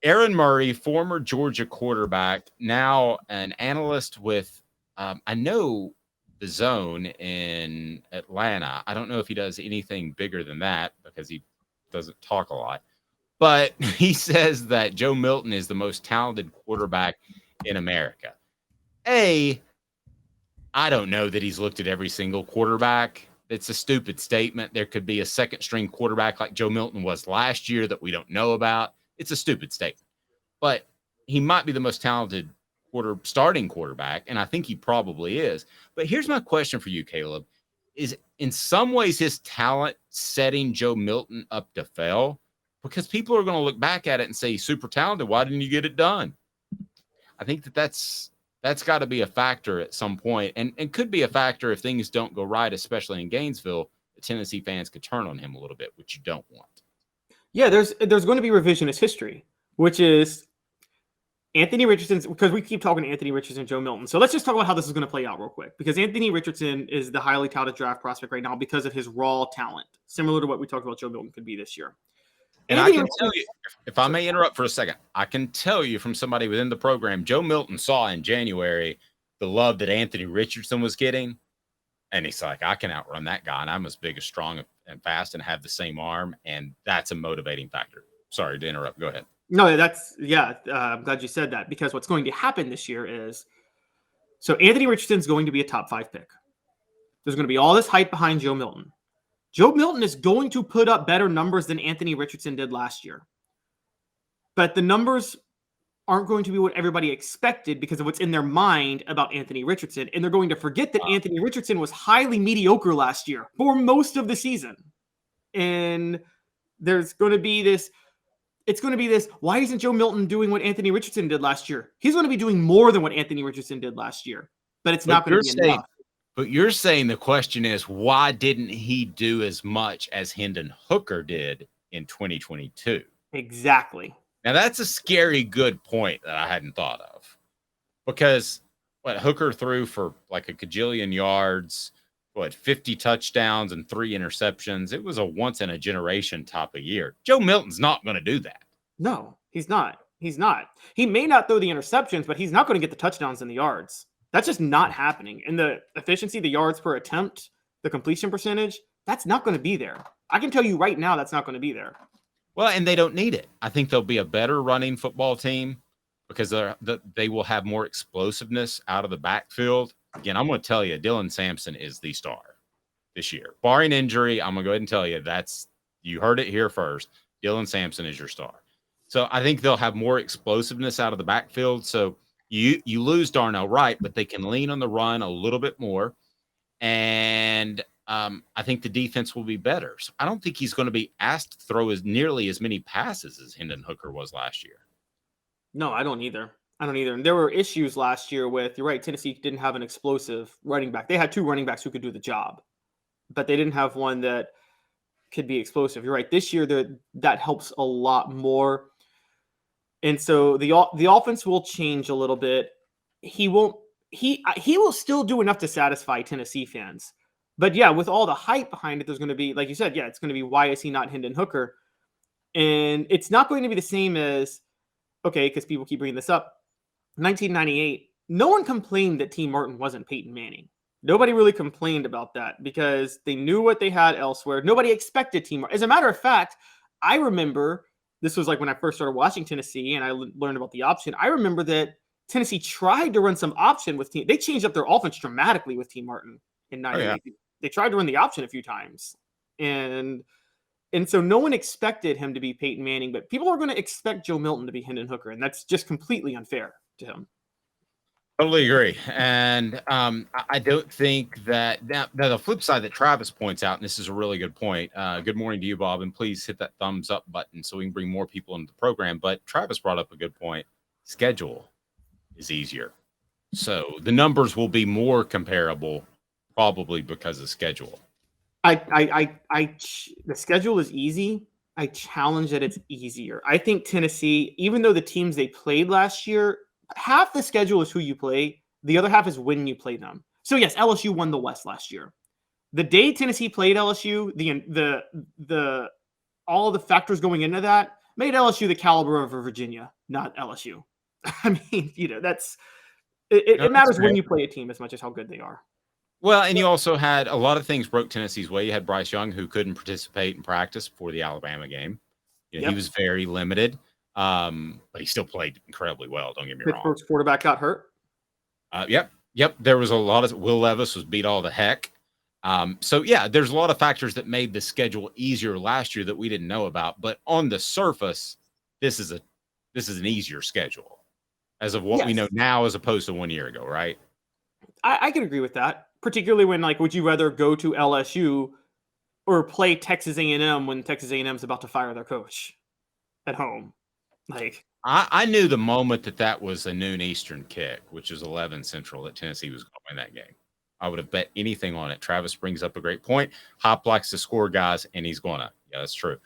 Aaron Murray, former Georgia quarterback, now an analyst with, I know the Zone in Atlanta. I don't know if he does anything bigger than that because he doesn't talk a lot. But he says that Joe Milton is the most talented quarterback in America. I don't know that he's looked at every single quarterback. It's a stupid statement. There could be a second string quarterback like Joe Milton was last year that we don't know about. It's a stupid statement. But he might be the most talented starting quarterback, and I think he probably is. But here's my question for you, Caleb. Is in some ways his talent setting Joe Milton up to fail? Because people are going to look back at it and say, he's super talented. Why didn't you get it done? I think that's got to be a factor at some point, and could be a factor if things don't go right, especially in Gainesville. The Tennessee fans could turn on him a little bit, which you don't want. Yeah, there's going to be revisionist history, which is Anthony Richardson's, because we keep talking to Anthony Richardson and Joe Milton. So let's just talk about how this is going to play out real quick, because Anthony Richardson is the highly touted draft prospect right now because of his raw talent, similar to what we talked about Joe Milton could be this year. And I can tell you, if I may interrupt for a second, I can tell you from somebody within the program, Joe Milton saw in January the love that Anthony Richardson was getting. And he's like, I can outrun that guy. And I'm as big, as strong, and fast and have the same arm. And that's a motivating factor. Sorry to interrupt. Go ahead. No, I'm glad you said that, because what's going to happen this year is, so Anthony Richardson's going to be a top 5 pick. There's going to be all this hype behind Joe Milton. Joe Milton is going to put up better numbers than Anthony Richardson did last year. But the numbers aren't going to be what everybody expected because of what's in their mind about Anthony Richardson. And they're going to forget that Anthony Richardson was highly mediocre last year for most of the season. And there's going to be this, why isn't Joe Milton doing what Anthony Richardson did last year? He's going to be doing more than what Anthony Richardson did last year, but it's not going to be enough. But you're saying the question is, why didn't he do as much as Hendon Hooker did in 2022? Exactly. Now, that's a scary good point that I hadn't thought of. Because Hooker threw for like a gajillion yards, 50 touchdowns and 3 interceptions. It was a once-in-a-generation type of year. Joe Milton's not going to do that. No, he's not. He may not throw the interceptions, but he's not going to get the touchdowns and the yards. That's just not happening. And the efficiency, the yards per attempt, the completion percentage, that's not going to be there. I can tell you right now that's not going to be there. Well, and they don't need it. I think they'll be a better running football team because they will have more explosiveness out of the backfield. Again, I'm going to tell you, Dylan Sampson is the star this year. Barring injury, I'm going to go ahead and tell you you heard it here first. Dylan Sampson is your star. So I think they'll have more explosiveness out of the backfield. So you lose Darnell Wright, but they can lean on the run a little bit more. And I think the defense will be better. So I don't think he's going to be asked to throw nearly as many passes as Hendon Hooker was last year. No, I don't either. And there were issues last year with, you're right, Tennessee didn't have an explosive running back. They had 2 running backs who could do the job, but they didn't have one that could be explosive. You're right. This year, that helps a lot more. And so the offense will change a little bit. He will still do enough to satisfy Tennessee fans. But yeah, with all the hype behind it, there's going to be, like you said, it's going to be, why is he not Hendon Hooker? And it's not going to be the same as, okay, because people keep bringing this up. 1998, no one complained that T. Martin wasn't Peyton Manning. Nobody really complained about that because they knew what they had elsewhere. Nobody expected T. Martin. As a matter of fact, I remember, this was like when I first started watching Tennessee and I learned about the option. I remember that Tennessee tried to run some option with T. They changed up their offense dramatically with T. Martin in 98. Oh, yeah. They tried to run the option a few times. And so no one expected him to be Peyton Manning, but people are going to expect Joe Milton to be Hendon Hooker, and that's just completely unfair to him. Totally agree. And I don't think that now the flip side that Travis points out, and this is a really good point. Good morning to you, Bob, and please hit that thumbs up button so we can bring more people into the program. But Travis brought up a good point. Schedule is easier. So the numbers will be more comparable probably because of schedule. The schedule is easy. I challenge that it's easier. I think Tennessee, even though the teams they played last year, half the schedule is who you play. The other half is when you play them. So yes, LSU won the West last year. The day Tennessee played LSU, the all the factors going into that made LSU the caliber of Virginia, not LSU. I mean, that's it, No, it that's matters fair. when you play a team as much as how good they are. Well, and you also had a lot of things broke Tennessee's way. You had Bryce Young, who couldn't participate in practice for the Alabama game. He Yep. was very limited, but he still played incredibly well. Don't get me wrong. Pittsburgh's quarterback got hurt. Yep. There was a lot of Will Levis was beat all the heck. So yeah, there's a lot of factors that made the schedule easier last year that we didn't know about. But on the surface, this is an easier schedule as of what we know Yes, now, as opposed to 1 year ago, right? I can agree with that. Particularly when, like, would you rather go to LSU or play Texas A&M when Texas A&M is about to fire their coach at home? Like, I knew the moment that was a noon Eastern kick, which is 11 Central, that Tennessee was going to win that game. I would have bet anything on it. Travis brings up a great point. Hop likes to score, guys, and he's going to. Yeah, that's true.